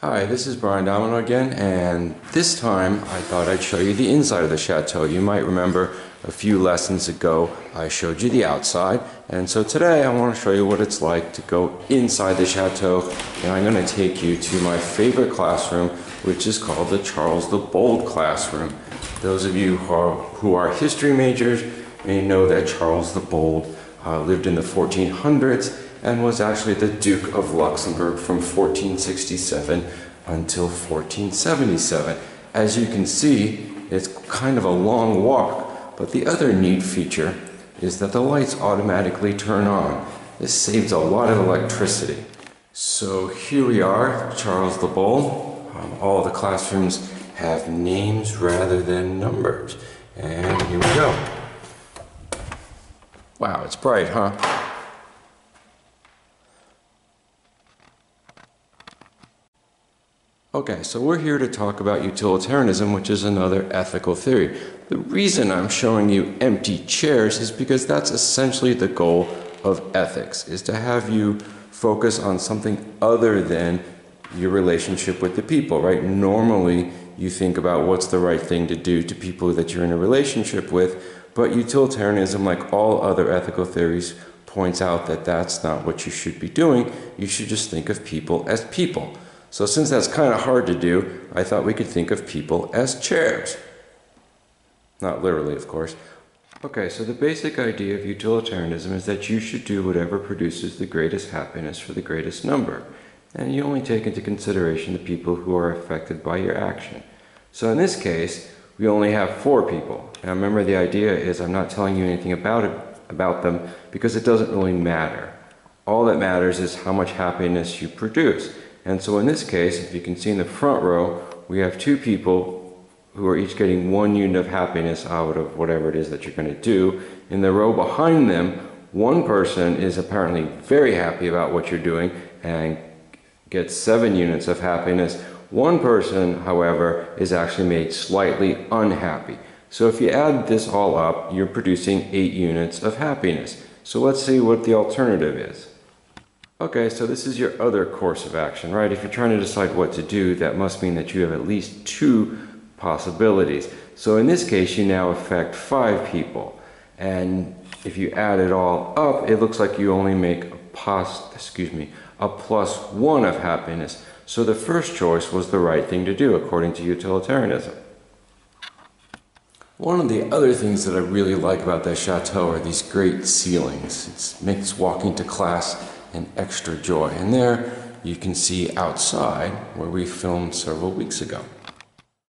Hi, this is Brian Domino again, and this time I thought I'd show you the inside of the chateau. You might remember a few lessons ago I showed you the outside, and so today I want to show you what it's like to go inside the chateau, and I'm going to take you to my favorite classroom, which is called the Charles the Bold classroom. Those of you who are history majors may know that Charles the Bold lived in the 1400s and was actually the Duke of Luxembourg from 1467 until 1477. As you can see, it's kind of a long walk, but the other neat feature is that the lights automatically turn on. This saves a lot of electricity. So here we are, Charles the Bold. All the classrooms have names rather than numbers. And here we go. Wow, it's bright, huh? Okay, so we're here to talk about utilitarianism, which is another ethical theory. The reason I'm showing you empty chairs is because that's essentially the goal of ethics, is to have you focus on something other than your relationship with the people, right? Normally, you think about what's the right thing to do to people that you're in a relationship with, but utilitarianism, like all other ethical theories, points out that that's not what you should be doing. You should just think of people as people. So since that's kind of hard to do, I thought we could think of people as chairs. Not literally, of course. Okay, so the basic idea of utilitarianism is that you should do whatever produces the greatest happiness for the greatest number. And you only take into consideration the people who are affected by your action. So in this case, we only have 4 people. Now remember, the idea is I'm not telling you anything about them because it doesn't really matter. All that matters is how much happiness you produce. And so in this case, if you can see in the front row, we have 2 people who are each getting 1 unit of happiness out of whatever it is that you're going to do. In the row behind them, one person is apparently very happy about what you're doing and gets 7 units of happiness. One person, however, is actually made slightly unhappy. So if you add this all up, you're producing 8 units of happiness. So let's see what the alternative is. Okay, so this is your other course of action, right? If you're trying to decide what to do, that must mean that you have at least 2 possibilities. So in this case, you now affect 5 people. And if you add it all up, it looks like you only make a plus 1 of happiness. So the first choice was the right thing to do, according to utilitarianism. One of the other things that I really like about that chateau are these great ceilings. It makes walking to class an extra joy. And there you can see outside where we filmed several weeks ago.